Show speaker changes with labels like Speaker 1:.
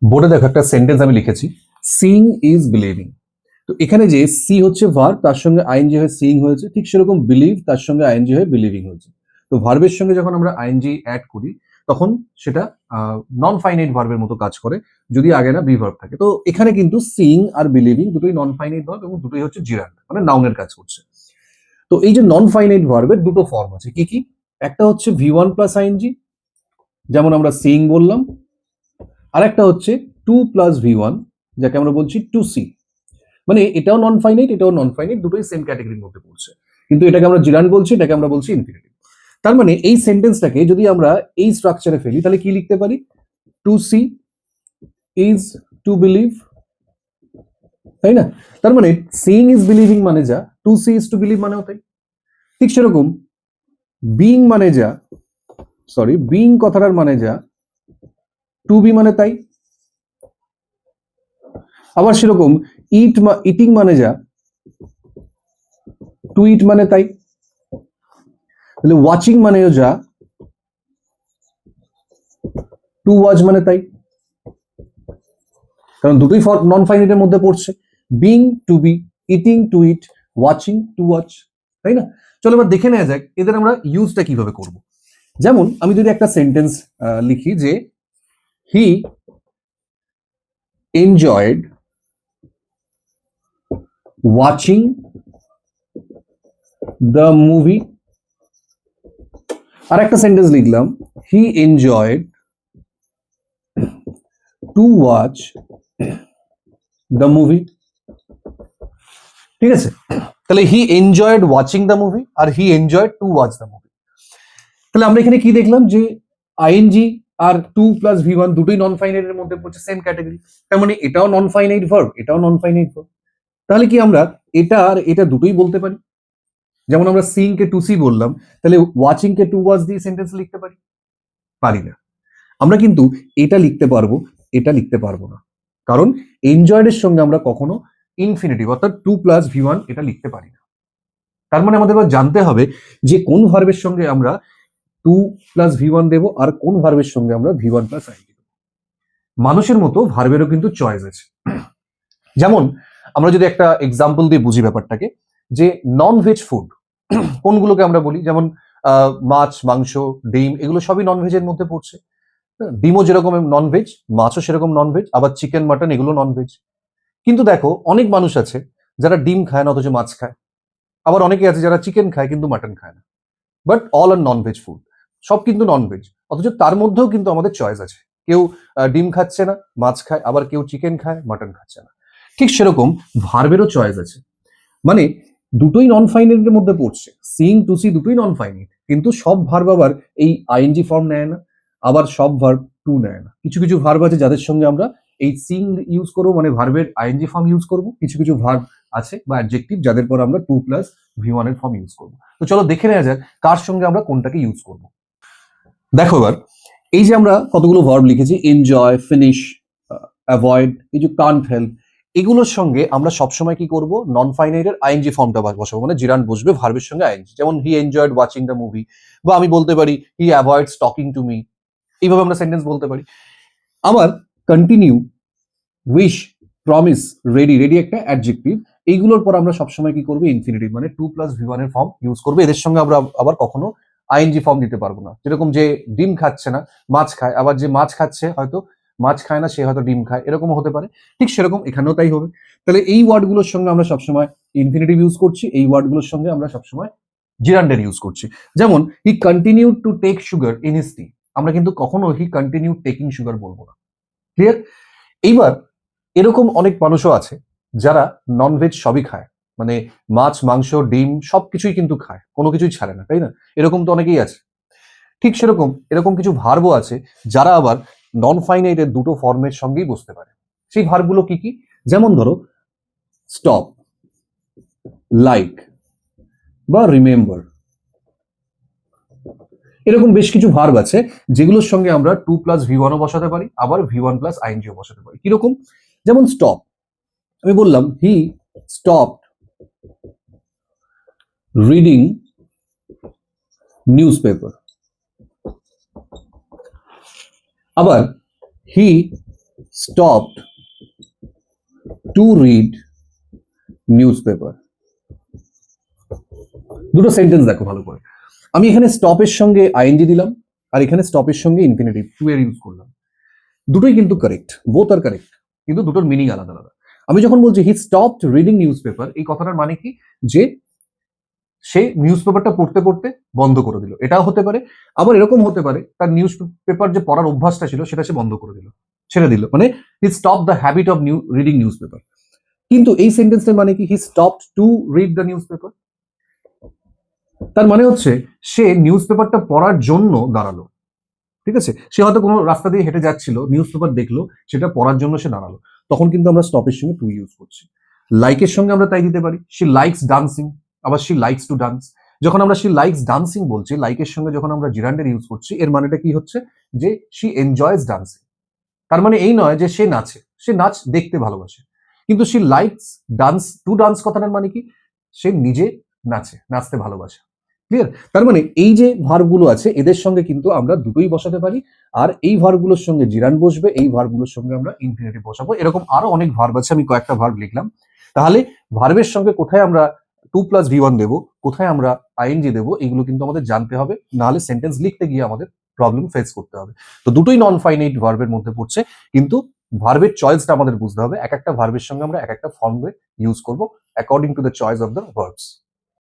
Speaker 1: বোর্ডে দেখো একটা সেন্টেন্স আমি লিখেছি, সিইং ইজ বিলিভিং। তো এখানে যে সি হচ্ছে ভার্ব, তার সঙ্গে আইএনজি হয়ে সিইং হয়েছে, ঠিক সেরকম বিলিভ তার সঙ্গে আইএনজি হয়ে বিলিভিং হয়েছে। তো ভার্বের সঙ্গে যখন আমরা আইএনজি অ্যাড করি তখন সেটা নন ফাইনাইট ভার্বের মতো কাজ করে, যদি আগে না বি ভার্ব থাকে। তো এখানে কিন্তু সিইং আর বিলিভিং দুটোই নন ফাইনাইট ভার্ব এবং দুটোই হচ্ছে জিরান্ড, মানে নাউনের কাজ করছে। তো এই যে নন ফাইনাইট ভার্বের দুটো ফর্ম আছে, কি কি? একটা হচ্ছে ভি ওয়ান প্লাস আইএনজি, যেমন আমরা সিইং বললাম, আর একটা হচ্ছে টু প্লাস ভি ওয়ান, যাকে আমরা বলছি টু সি। মানে এটাও নন ফাইনাইট, এটাও নন ফাইনাইট, দুটোই সেম ক্যাটাগরির মধ্যে পড়ছে, কিন্তু এটাকে আমরা জিরান্ড বলছি, এটাকে আমরা বলছি ইনফিনিটিভ। তার মানে এই সেন্টেন্সটাকে যদি আমরা এই স্ট্রাকচারে ফেলি তাহলে কি লিখতে পারি? To see is to believe, তাই না? তার মানে সিইং ইজ বিলিভিং মানে যা, to see is to believe মানেও তাই। ঠিক সেরকম বিইং মানে যা, সরি, বিইং কথাটার মানে যা, টু বি মানে তাই। আবার সেরকম ইটিং মানে যা, টু ইট মানে তাই। তাহলে ওয়াচিং মানেও যা, টু ওয়াচ মানে তাই। কারণ দুটোই নন ফাইনাইটের মধ্যে পড়ছে, being to be, eating to eat, watching to watch, তাই না? চলো এবার দেখে নেওয়া যাক এদের আমরা ইউজটা কিভাবে করব। যেমন আমি যদি একটা সেন্টেন্স লিখি যে he enjoyed watching the movie, আর একটা সেন্টেন্স লিখলাম he enjoyed to watch the movie. ঠিক আছে, তাহলে he enjoyed watching the movie আর he enjoyed to watch the movie. তাহলে আমরা এখানে কি দেখলাম যে আইএনজি আর টু প্লাস ভি ওয়ান দুটোই নন ফাইনাইটের মধ্যে পড়ছে, সেম ক্যাটাগরি। তার মানে এটাও নন ফাইনাইট ভার্ব, এটাও নন ফাইনাইট ভার্ব। তাহলে কি আমরা এটা আর এটা দুটোই বলতে পারি? যেমন আমরা সিইং কে টু সি বললাম, তাহলে ওয়াচিং কে টু ওয়াচ দিয়ে সেন্টেন্স লিখতে পারি? পারি না। আমরা কিন্তু এটা লিখতে পারবো, এটা লিখতে পারবো না, কারণ এনজয়েড এর সঙ্গে আমরা কখনো ইনফিনিটিভ অর্থাৎ টু প্লাস ভি ওয়ান এটা লিখতে পারি না। তার মানে আমাদের এবার জানতে হবে যে কোন ভার্বের সঙ্গে আমরা টু প্লাস ভি ওয়ান দেবো আর কোন ভার্বের সঙ্গে আমরা ভি ওয়ান প্লাস আই দেবো। মানুষের মতো ভার্বেরও কিন্তু চয়েস আছে। যেমন আমরা যদি একটা এক্সাম্পল দিয়ে বুঝি ব্যাপারটাকে, যে নন ভেজ ফুড কোনগুলোকে আমরা বলি, যেমন মাছ, মাংস, ডিম, এগুলো সবই নন ভেজের মধ্যে পড়ছে। ডিমও যেরকম নন ভেজ, মাছও সেরকম নন ভেজ, আবার চিকেন, মাটন এগুলো নন ভেজ। কিন্তু দেখো অনেক মানুষ আছে যারা ডিম খায় না অথচ মাছ খায়, আবার অনেকে আছে যারা চিকেন খায় কিন্তু মাটন খায় না, but all are non veg food, সব কিন্তু নন ভেজ, অথচ তার মধ্যেও কিন্তু আমাদের চয়েস আছে। কেউ ডিম খাচ্ছে না, মাছ খায়, আবার কেউ চিকেন খায়, মাটন খাচ্ছে না। ঠিক সেরকম ভার্বেরও চয়েস আছে। মানে দুটোই নন ফাইনাইটের মধ্যে পড়ছে, সিইং টু সি দুটোই নন ফাইনাইট, কিন্তু সব ভার্ব আবার এই আইএনজি ফর্ম নেয় না, আবার সব ভার্ব টু নেয় না। কিছু কিছু ভার্ব আছে যাদের সঙ্গে আমরা এই সিইং ইউজ করবো, মানে ভার্বের আইএনজি ফর্ম ইউজ করবো। কিছু কিছু ভার্ব আছে বা অ্যাডজেক্টিভ যাদের পর আমরা টু প্লাস ভি ওয়ান এর ফর্ম ইউজ করবো। তো চলো দেখে নেওয়া যাক কার সঙ্গে আমরা কোনটাকে ইউজ করবো। দেখো এবার এই যে আমরা কতগুলো ভার্ব লিখেছি, এনজয়, ফিনিশ, অ্যাভয়েড, এই যে কান্ট হেল্প, এগুলোর সঙ্গে আমরা সবসময় কি করব? নন ফাইনাইটের আইএনজি ফর্মটা বসাবো, মানে জিরান্ড বসবে ভার্বের সঙ্গে আইএনজি। যেমন হি এনজয়েড ওয়াচিং দ্য মুভি, বা আমি বলতে পারি হি অ্যাভয়েডস টকিং টু মি। এইভাবে আমরা সেন্টেন্স বলতে পারি। আবার continue, wish, promise, ready, ready একটা অ্যাডজেক্টিভ, এইগুলোর পর আমরা সবসময় কি করবো? ইনফিনিটিভ মানে টু প্লাস ভি ওয়ান এর ফর্ম ইউজ করবো। এদের সঙ্গে আমরা আবার কখনো আইএনজি ফর্ম দিতে পারবো না। যেরকম যে ডিম খাচ্ছে না, মাছ খায়, আবার যে মাছ খাচ্ছে হয়তো মাছ খায় না, সে হয়তো ডিম খায়, এরকমও হতে পারে। ঠিক সেরকম এখানেও তাই হবে। তাহলে এই ওয়ার্ডগুলোর সঙ্গে আমরা সবসময় ইনফিনিটিভ ইউজ করছি, এই ওয়ার্ডগুলোর সঙ্গে আমরা সবসময় জিরান্ডার ইউজ করছি। যেমন he continue to take sugar in his tea, আমরা কিন্তু কখনো হি কন্টিনিউ টেকিং সুগার বলবো না। ক্লিয়ার? এইবার এরকম অনেক মানুষও আছে যারা ননভেজ সবই খায়, মানে মাছ, মাংস, ডিম সবকিছুই কিন্তু খায়, কোনো কিছুই ছাড়ে না, তাই না? এরকম তো অনেকেই আছে। ঠিক সেরকম এরকম কিছু ভার্বও আছে যারা আবার নন ফাইনাইটের দুটো ফর্মের সঙ্গেই বসতে পারে। সেই ভার্বগুলো কি কি? যেমন ধরো স্টপ, লাইক, বা রিমেম্বার, এরকম বেশ কিছু ভার্ব আছে যেগুলোর সঙ্গে আমরা টু প্লাস ভি ওয়ানও বসাতে পারি, আবার ভি ওয়ান প্লাস আইএনজিও বসাতে পারি। কিরকম? যেমন স্টপ, আমি বললাম he stop reading news paper. আবার হি stopped to read newspaper. দুটো সেন্টেন্স দেখো ভালো করে। আমি এখানে স্টপের সঙ্গে আইএনজি দিলাম আর এখানে স্টপের সঙ্গে ইনফিনিটিভ টু এর ইউজ করলাম। দুটোই কিন্তু কারেক্ট, বোথ আর কারেক্ট, কিন্তু দুটোর মিনিং আলাদা আলাদা। আমি যখন বলছি he stopped reading news paper, এই কথাটার মানে কি যে সে নিউজ পেপারটা পড়তে পড়তে বন্ধ করে দিল, এটাও হতে পারে। আবার এরকম হতে পারে তার নিউজ পেপার যে পড়ার অভ্যাসটা ছিল সেটা সে বন্ধ করে দিল, ছেড়ে দিল, মানে he stop the habit of reading news paper. কিন্তু এই সেন্টেন্সের মানে কি he stopped to read the news paper, তার মানে হচ্ছে সে নিউজ পেপারটা পড়ার জন্য দাঁড়ালো। ঠিক আছে, সে হয়তো কোনো রাস্তা দিয়ে হেঁটে যাচ্ছিল, নিউজ পেপার দেখলো, সেটা পড়ার জন্য সে দাঁড়ালো, তখন কিন্তু আমরা স্টপের সঙ্গে টু ইউজ করছি। লাইকের সঙ্গে আমরা তাই দিতে পারি, শি লাইকস ডান্সিং, আবার শি লাইকস টু ডান্স। যখন আমরা শি লাইকস ডান্সিং বলছি, লাইকের সঙ্গে যখন আমরা জিরান্ডের ইউজ করছি, এর মানেটা কি হচ্ছে যে শি এনজয়স ডান্সিং। তার মানে এই নয় যে সে নাচে, সে নাচ দেখতে ভালোবাসে। কিন্তু she likes dance to dance কথাটার মানে কি সে নিজে নাচে, নাচতে ভালোবাসে। ক্লিয়ার? তার মানে এই যে ভার্বগুলো আছে এদের সঙ্গে কিন্তু আমরা দুটোই বসাতে পারি, আর এই ভার্বগুলোর সঙ্গে জিরান বসবে, এই ভার্বগুলোর সঙ্গে আমরা ইনফিনিটিভ বসাবো। এরকম আরো অনেক ভার্ব আছে, আমি কয়েকটা ভার্ব লিখলাম। তাহলে ভার্বের সঙ্গে কোথায় আমরা 2+V1 দেবো, কোথায় আমরা আইএনজি দেবো, এগুলো কিন্তু আমাদের জানতে হবে, নাহলে সেন্টেন্স লিখতে গিয়ে আমাদের প্রবলেম ফেস করতে হবে। তো দুটোই নন ফাইনাইট ভার্বের মধ্যে পড়ছে, কিন্তু ভার্বের চয়েসটা আমাদের বুঝতে হবে। এক একটা ভার্বের সঙ্গে আমরা এক একটা ফর্মে ইউজ করবো according to the choice of the verbs.